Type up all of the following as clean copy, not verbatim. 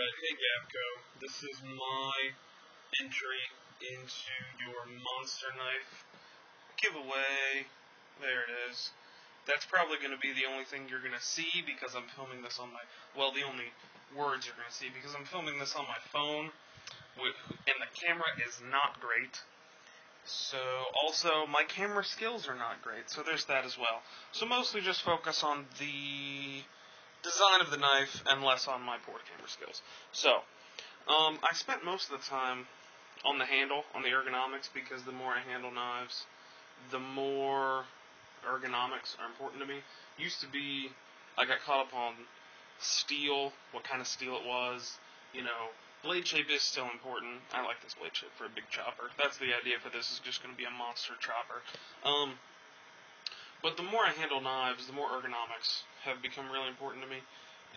Hey Gavkoo, this is my entry into your monster knife giveaway. There it is. That's probably going to be the only thing you're going to see because I'm filming this on my, well, the only words you're going to see because I'm filming this on my phone, and the camera is not great. So, also, my camera skills are not great, so there's that as well. So mostly just focus on the design of the knife and less on my poor camera skills. So, I spent most of the time on the handle, on the ergonomics, because the more I handle knives, the more ergonomics are important to me. Used to be, I got caught up on steel, what kind of steel it was, blade shape is still important. I like this blade shape for a big chopper. That's the idea for this, is just going to be a monster chopper. But the more I handle knives, the more ergonomics have become really important to me.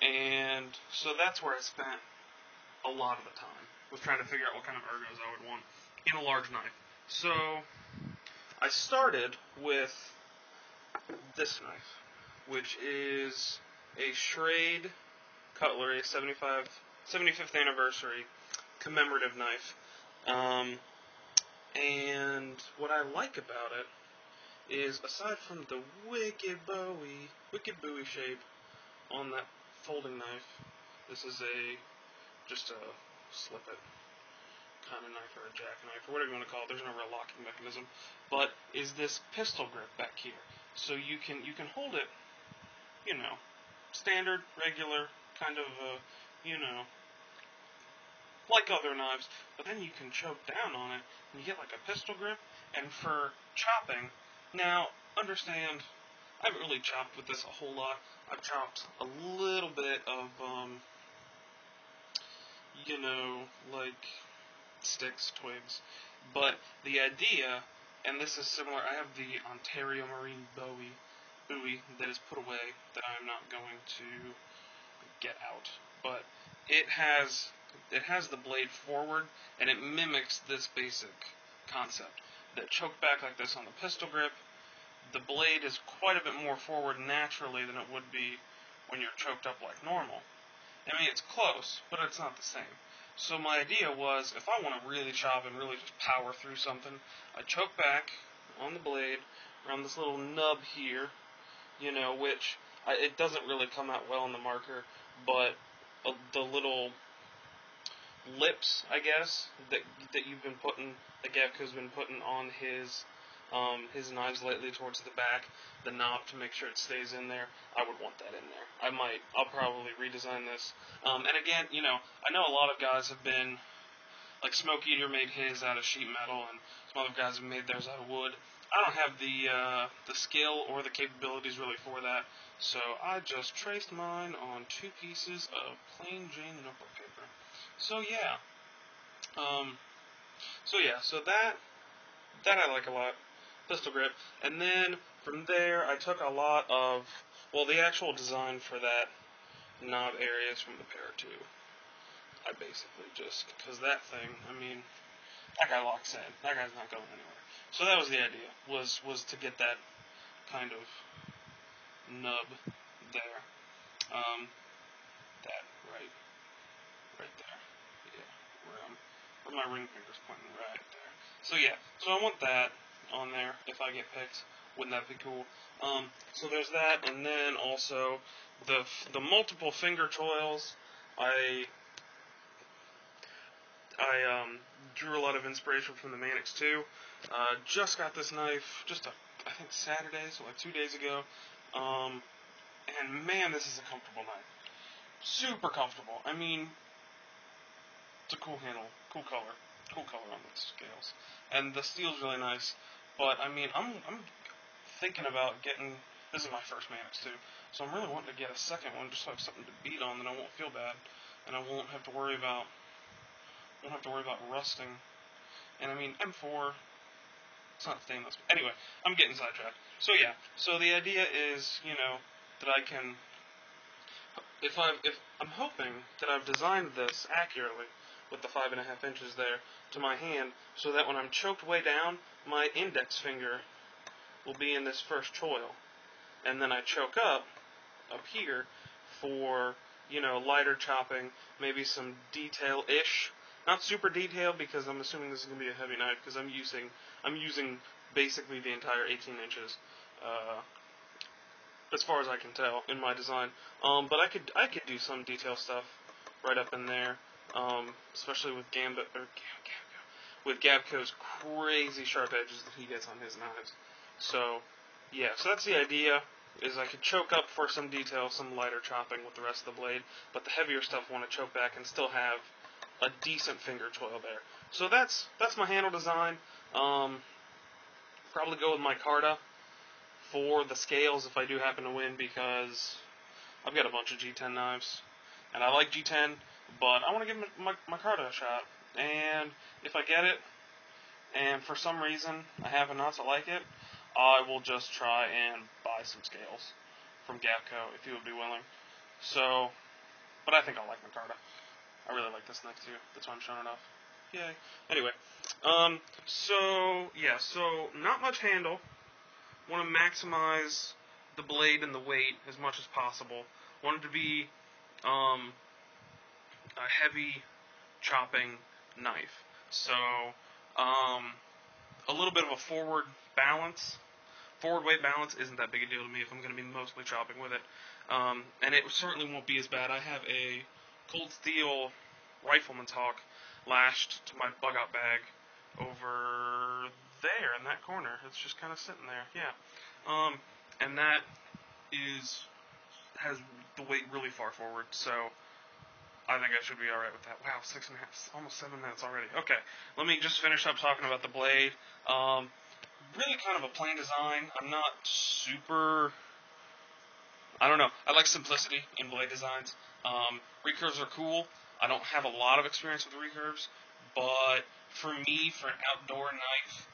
And so that's where I spent a lot of the time, was trying to figure out what kind of ergos I would want in a large knife. So I started with this knife, which is a Schrade Cutlery 75th anniversary commemorative knife. And what I like about it is, aside from the wicked Bowie shape on that folding knife, this is just a slip it kind of knife, or a jackknife, or whatever you want to call it. There's no real locking mechanism, but is this pistol grip back here, so you can hold it, standard, regular, kind of, like other knives, but then you can choke down on it, and you get like a pistol grip. And for chopping, now, understand, I haven't really chopped with this a whole lot. I've chopped a little bit of, like sticks, twigs. But the idea, and this is similar, I have the Ontario Marine buoy that is put away that I'm not going to get out. But it has the blade forward, and it mimics this basic concept. That choke back like this on the pistol grip, the blade is quite a bit more forward naturally than it would be when you're choked up like normal. I mean, it's close, but it's not the same. So my idea was, if I want to really chop and really just power through something, I choke back on the blade around this little nub here, which it doesn't really come out well in the marker, but the little lips, I guess, that Gavkoo's been putting on his knives lately towards the back, the knob to make sure it stays in there. I would want that in there. I'll probably redesign this. And again, I know a lot of guys have been, like Smoke Eater made his out of sheet metal, and some other guys have made theirs out of wood. I don't have the skill or the capabilities really for that, so I just traced mine on 2 pieces of plain Jane notebook paper. So that I like a lot, pistol grip. And then from there, I took a lot of, the actual design for that knob area is from the Para 2. I basically just, because that thing, that guy locks in. That guy's not going anywhere. So that was the idea, was to get that kind of nub there. That right there. Yeah, where my ring finger's pointing right there. So I want that on there if I get picked. Wouldn't that be cool? So there's that, and then also the multiple finger choils. I drew a lot of inspiration from the Mannix 2. Just got this knife I think Saturday, so like 2 days ago. And man, this is a comfortable knife. Super comfortable. It's a cool handle, cool color on the scales, and the steel's really nice. But I'm thinking about getting. This is my first Mannix 2, so I'm really wanting to get a second one just so I have something to beat on, that I won't feel bad, and I won't have to worry about rusting. And M4, it's not stainless. But anyway, I'm getting sidetracked. So the idea is, that I can. If I'm hoping that I've designed this accurately with the 5.5 inches there to my hand, so that when I'm choked way down, my index finger will be in this first choil, and then I choke up here for lighter chopping, maybe some detail-ish. Not super detailed because I'm assuming this is going to be a heavy knife because I'm using basically the entire 18 inches, as far as I can tell in my design. But I could do some detail stuff right up in there, especially with Gavkoo's crazy sharp edges that he gets on his knives. So yeah, so that's the idea. Is I could choke up for some detail, some lighter chopping with the rest of the blade, but the heavier stuff I want to choke back and still have a decent finger choil there. So that's my handle design. Probably go with micarta for the scales if I do happen to win, because I've got a bunch of G10 knives, and I like G10, but I want to give micarta a shot. And if I get it, and for some reason I happen not to like it, I will just try and buy some scales from Gavkoo if he would be willing. So, but I think I'll like micarta. I really like this knife too. That's why I'm showing it off. Yay. Anyway, so not much handle. Want to maximize the blade and the weight as much as possible. Want it to be a heavy chopping knife. So, a little bit of a forward balance. Forward weight balance isn't that big a deal to me if I'm going to be mostly chopping with it. And it certainly won't be as bad. I have a cold steel Rifleman's Hawk lashed to my bug-out bag over there in that corner. It's just kind of sitting there, yeah. And that has the weight really far forward, so I think I should be alright with that. Wow, 6.5, almost 7 minutes already. Okay, let me just finish up talking about the blade. Really kind of a plain design. I'm not super... I don't know. I like simplicity in blade designs. Recurves are cool. I don't have a lot of experience with recurves, but for me, for an outdoor knife,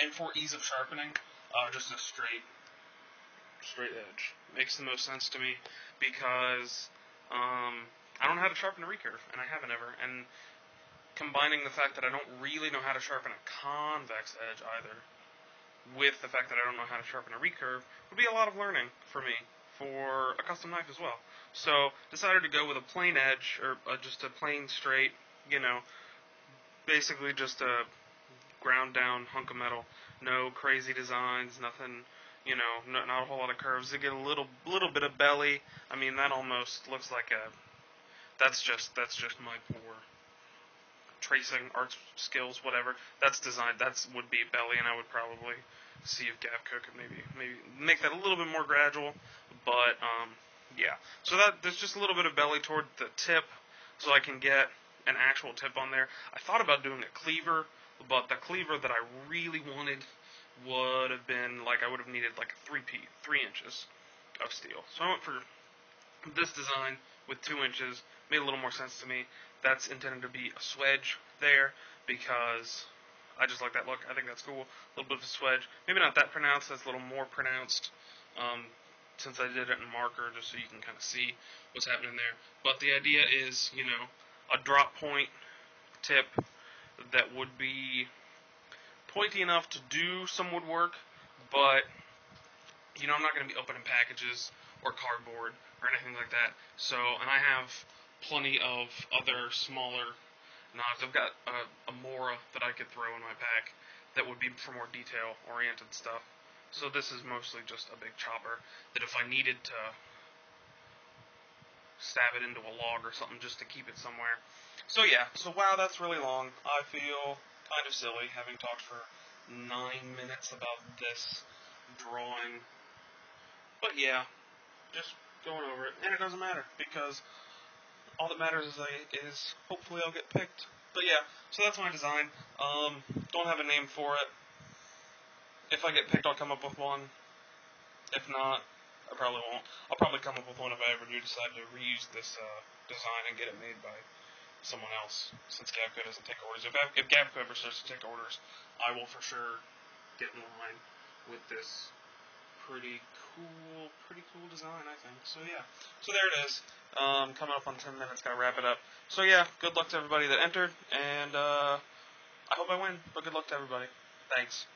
and for ease of sharpening, just a straight edge makes the most sense to me, because I don't know how to sharpen a recurve, and I haven't ever. And combining the fact that I don't really know how to sharpen a convex edge either, with the fact that I don't know how to sharpen a recurve, would be a lot of learning for me for a custom knife as well. So decided to go with a plain edge, or just a plain straight, basically just a ground down hunk of metal. No crazy designs, nothing, not a whole lot of curves. They get a little bit of belly. I mean, that almost looks like that's just my poor tracing, art skills, whatever. That's designed, would be belly, and I would probably see if Gavkoo could maybe make that a little bit more gradual, but, yeah. So there's just a little bit of belly toward the tip, so I can get an actual tip on there. I thought about doing a cleaver, but the cleaver that I really wanted would have been, I would have needed a 3 inches of steel. So I went for this design with 2 inches, made a little more sense to me. That's intended to be a swedge there, because I just like that look. I think that's cool. A little bit of a swedge. Maybe not that pronounced, that's a little more pronounced, since I did it in marker, just so you can kind of see what's happening there. But the idea is, a drop point tip that would be pointy enough to do some woodwork, but, I'm not going to be opening packages or cardboard or anything like that. So, and I have plenty of other smaller knives. I've got a Mora that I could throw in my pack that would be for more detail-oriented stuff. So this is mostly just a big chopper that if I needed to stab it into a log or something just to keep it somewhere. So yeah, wow, that's really long. I feel kind of silly having talked for 9 minutes about this drawing. But yeah, just going over it. And it doesn't matter, because all that matters is hopefully I'll get picked. But yeah, so that's my design. Don't have a name for it. If I get picked, I'll come up with one. If not, I probably won't. I'll probably come up with one if I ever do decide to reuse this design and get it made by someone else, since Gavkoo doesn't take orders. If Gavkoo ever starts to take orders, I will for sure get in line with this pretty cool design, I think. So yeah, so there it is. Coming up on 10 minutes, gotta wrap it up. So yeah, good luck to everybody that entered, and I hope I win, but good luck to everybody. Thanks.